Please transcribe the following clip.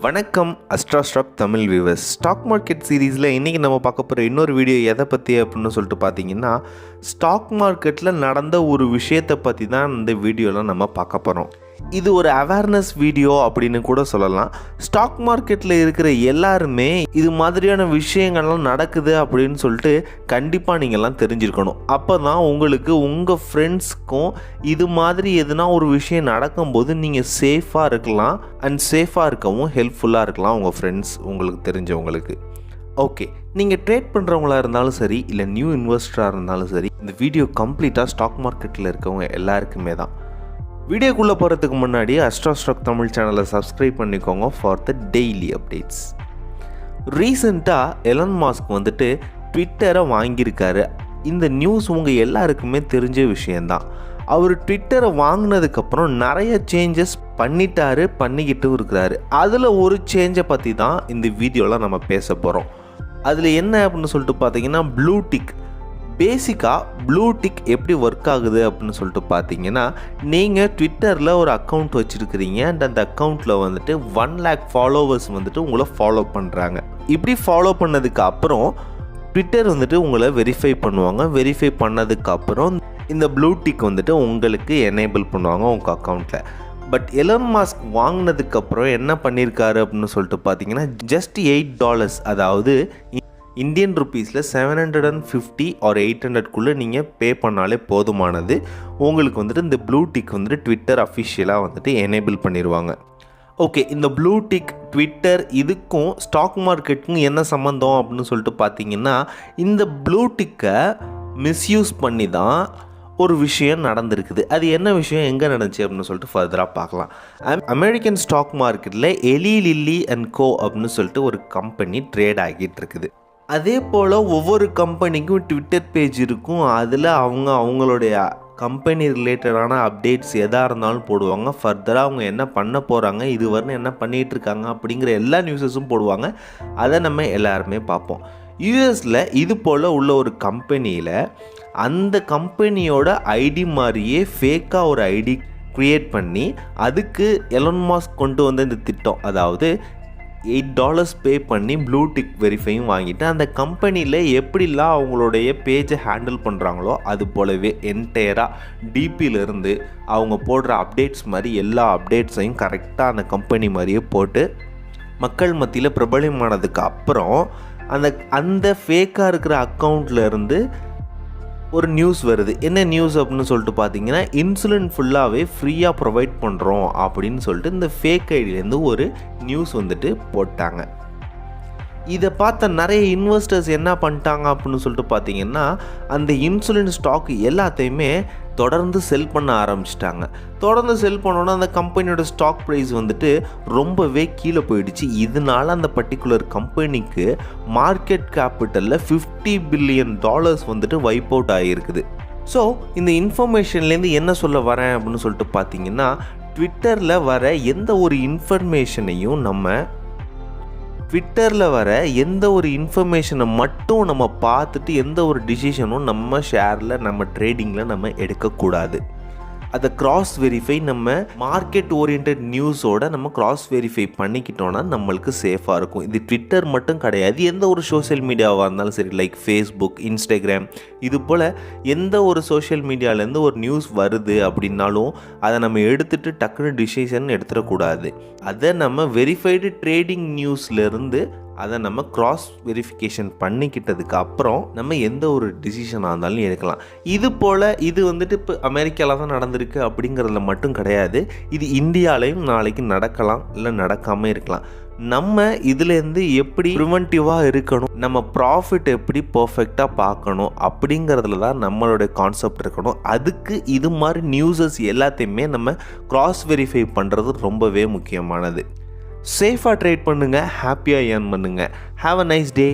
வணக்கம் AstraStocksTamil viewers. Stock market சீரீஸில் இன்றைக்கி நம்ம பார்க்க போகிற இன்னொரு வீடியோ எதை பற்றி அப்படின்னு சொல்லிட்டு பார்த்தீங்கன்னா, ஸ்டாக் மார்க்கெட்டில் நடந்த ஒரு விஷயத்தை பற்றி தான் இந்த வீடியோவில் நம்ம பார்க்க போகிறோம். இது ஒரு அவேர்னஸ் வீடியோ அப்படின்னு கூட சொல்லலாம். ஸ்டாக் மார்க்கெட்டில் இருக்கிற எல்லாருமே இது மாதிரியான விஷயங்கள்லாம் நடக்குது அப்படின்னு சொல்லிட்டு கண்டிப்பாக நீங்கள்லாம் தெரிஞ்சிருக்கணும். அப்போ தான் உங்களுக்கு உங்கள் ஃப்ரெண்ட்ஸ்க்கும் இது மாதிரி எதுனா ஒரு விஷயம் நடக்கும்போது நீங்கள் சேஃபாக இருக்கலாம் அண்ட் சேஃபாக இருக்கவும் ஹெல்ப்ஃபுல்லாக இருக்கலாம் உங்கள் ஃப்ரெண்ட்ஸ் உங்களுக்கு தெரிஞ்சவங்களுக்கு. ஓகே, நீங்கள் ட்ரேட் பண்ணுறவங்களா இருந்தாலும் சரி, இல்லை நியூ இன்வெஸ்டராக இருந்தாலும் சரி, இந்த வீடியோ கம்ப்ளீட்டாக ஸ்டாக் மார்க்கெட்டில் இருக்கவங்க எல்லாருக்குமே தான். வீடியோக்குள்ளே போகிறதுக்கு முன்னாடி AstraStocksTamil சேனலை சப்ஸ்கிரைப் பண்ணிக்கோங்க ஃபார் த டெய்லி அப்டேட்ஸ். ரீசெண்டாக எலன் மாஸ்க் வந்துட்டு ட்விட்டரை வாங்கியிருக்காரு. இந்த நியூஸ் உங்கள் எல்லாருக்குமே தெரிஞ்ச விஷயந்தான். அவர் ட்விட்டரை வாங்கினதுக்கப்புறம் நிறைய சேஞ்சஸ் பண்ணிக்கிட்டு இருக்கிறாரு. அதில் ஒரு சேஞ்சை பற்றி தான் இந்த வீடியோவில் நம்ம பேச போகிறோம். அதில் என்ன அப்படின்னு சொல்லிட்டு பார்த்தீங்கன்னா, ப்ளூ டிக். பேசிக்காக ப்ளூ டிக் எப்படி ஒர்க் ஆகுது அப்படின்னு சொல்லிட்டு பார்த்தீங்கன்னா, நீங்கள் ட்விட்டரில் ஒரு அக்கௌண்ட் வச்சுருக்கிறீங்க அண்ட் அந்த அக்கௌண்ட்டில் வந்துட்டு 1 lakh ஃபாலோவர்ஸ் வந்துட்டு உங்களை ஃபாலோ பண்ணுறாங்க. இப்படி ஃபாலோ பண்ணதுக்கு அப்புறம் ட்விட்டர் வந்துட்டு உங்களை வெரிஃபை பண்ணுவாங்க. வெரிஃபை பண்ணதுக்கப்புறம் இந்த ப்ளூ டிக் வந்துட்டு உங்களுக்கு எனேபிள் பண்ணுவாங்க உங்கள் அக்கௌண்ட்டில். பட் எலன் மாஸ்க் வாங்கினதுக்கப்புறம் என்ன பண்ணியிருக்காரு அப்படின்னு சொல்லிட்டு பார்த்தீங்கன்னா, ஜஸ்ட் $8, அதாவது இந்தியன் ருப்பீஸில் 750 ஆர் 800க்குள்ளே நீங்கள் பே பண்ணாலே போதுமானது. உங்களுக்கு வந்துட்டு இந்த ப்ளூ டிக் வந்துட்டு ட்விட்டர் அஃபிஷியலாக வந்துட்டு எனேபிள் பண்ணிடுவாங்க. ஓகே, இந்த ப்ளூ டிக் ட்விட்டர் இதுக்கும் ஸ்டாக் மார்க்கெட்டுக்கும் என்ன சம்மந்தம் அப்படின்னு சொல்லிட்டு பார்த்தீங்கன்னா, இந்த ப்ளூ டிக்கை மிஸ்யூஸ் பண்ணி தான் ஒரு விஷயம் நடந்திருக்குது. அது என்ன விஷயம், எங்கே நடந்துச்சு அப்படின்னு சொல்லிட்டு ஃபர்தராக பார்க்கலாம். அமெரிக்கன் ஸ்டாக் மார்க்கெட்டில் எலி லில்லி அண்ட் கோ அப்படின்னு சொல்லிட்டு ஒரு கம்பெனி ட்ரேட் ஆகிட்டு இருக்குது. அதே போல் ஒவ்வொரு கம்பெனிக்கும் ட்விட்டர் பேஜ் இருக்கும். அதில் அவங்களுடைய கம்பெனி ரிலேட்டடான அப்டேட்ஸ் எதாக இருந்தாலும் போடுவாங்க. ஃபர்தராக அவங்க என்ன பண்ண போகிறாங்க, இதுவரை என்ன பண்ணிகிட்ருக்காங்க அப்படிங்கிற எல்லா நியூஸஸும் போடுவாங்க. அதை நம்ம எல்லாருமே பார்ப்போம். யூஎஸில் இது போல் உள்ள ஒரு கம்பெனியில் அந்த கம்பெனியோட ஐடி மாதிரியே ஃபேக்காக ஒரு ஐடி க்ரியேட் பண்ணி அதுக்கு எலன் மாஸ்க் கொண்டு வந்த இந்த திட்டம், அதாவது $8 பே பண்ணி ப்ளூ டிக் வெரிஃபையும் வாங்கிட்டு அந்த கம்பெனியில் எப்படிலாம் அவங்களுடைய பேஜை ஹேண்டில் பண்ணுறாங்களோ அது போலவே என்டையராக டிபியிலேருந்து அவங்க போடுற அப்டேட்ஸ் மாதிரி எல்லா அப்டேட்ஸையும் கரெக்டாக அந்த கம்பெனி மாதிரியே போட்டு மக்கள் மத்தியில் பிரபலமானதுக்கு அப்புறம் அந்த ஃபேக்காக இருக்கிற அக்கௌண்ட்லேருந்து ஒரு நியூஸ் வருது. என்ன நியூஸ் அப்படின்னு சொல்லிட்டு பார்த்தீங்கன்னா, இன்சுலின் ஃபுல்லாகவே ஃப்ரீயாக ப்ரொவைட் பண்ணுறோம் அப்படின்னு சொல்லிட்டு இந்த ஃபேக் ஐடியிலேருந்து ஒரு நியூஸ் வந்துட்டு போட்டாங்க. இதை பார்த்த நிறைய இன்வெஸ்டர்ஸ் என்ன பண்ணிட்டாங்க அப்படின்னு சொல்லிட்டு பார்த்தீங்கன்னா, அந்த இன்சுலின் ஸ்டாக் எல்லாத்தையுமே தொடர்ந்து செல் பண்ண ஆரம்பிச்சிட்டாங்க. தொடர்ந்து செல் பண்ணோன்னா அந்த கம்பெனியோட ஸ்டாக் ப்ரைஸ் வந்துட்டு ரொம்பவே கீழே போயிடுச்சு. இதனால அந்த பர்டிகுலர் கம்பெனிக்கு மார்க்கெட் கேபிட்டலில் $50 பில்லியன் வந்துட்டு வைப் அவுட் ஆகியிருக்குது. ஸோ இந்த இன்ஃபர்மேஷன்லேருந்து என்ன சொல்ல வரேன் அப்படின்னு சொல்லிட்டு பார்த்தீங்கன்னா, ட்விட்டரில் வர எந்த ஒரு இன்ஃபர்மேஷனை மட்டும் நம்ம பார்த்துட்டு எந்த ஒரு டிசிஷனும் நம்ம ஷேரில் நம்ம ட்ரேடிங்கில் நம்ம எடுக்கக்கூடாது. அதை கிராஸ் வெரிஃபை நம்ம மார்க்கெட் ஓரியன்ட் நியூஸோட நம்ம கிராஸ் வெரிஃபை பண்ணிக்கிட்டோன்னா நம்மளுக்கு சேஃபாக இருக்கும். இது ட்விட்டர் மட்டும் கிடையாது, எந்த ஒரு சோஷியல் மீடியாவாக இருந்தாலும் சரி, லைக் ஃபேஸ்புக், இன்ஸ்டாகிராம், இது போல் எந்த ஒரு சோஷியல் மீடியாவிலேருந்து ஒரு நியூஸ் வருது அப்படின்னாலும் அதை நம்ம எடுத்துகிட்டு டக்குன்னு டிசிஷன் எடுத்துடக்கூடாது. அதை நம்ம வெரிஃபைடு ட்ரேடிங் நியூஸ்லேருந்து அதை நம்ம கிராஸ் வெரிஃபிகேஷன் பண்ணிக்கிட்டதுக்கு அப்புறம் நம்ம எந்த ஒரு டிசிஷனாக இருந்தாலும் எடுக்கலாம். இது போல் இது வந்துட்டு இப்போ அமெரிக்காவில் தான் நடந்திருக்கு அப்படிங்கிறதுல மட்டும் கிடையாது. இது இந்தியாவிலையும் நாளைக்கு நடக்கலாம், இல்லை நடக்காமல் இருக்கலாம். நம்ம இதுலேருந்து எப்படி ப்ரிவென்டிவாக இருக்கணும், நம்ம ப்ராஃபிட் எப்படி பர்ஃபெக்டாக பார்க்கணும் அப்படிங்கிறதுல தான் நம்மளுடைய கான்செப்ட் இருக்கணும். அதுக்கு இது மாதிரி நியூஸஸ் எல்லாத்தையுமே நம்ம கிராஸ் வெரிஃபை பண்ணுறது ரொம்பவே முக்கியமானது. சேஃபாக ட்ரேட் பண்ணுங்கள், ஹாப்பியாக ஏர்ன் பண்ணுங்கள். Have a nice day.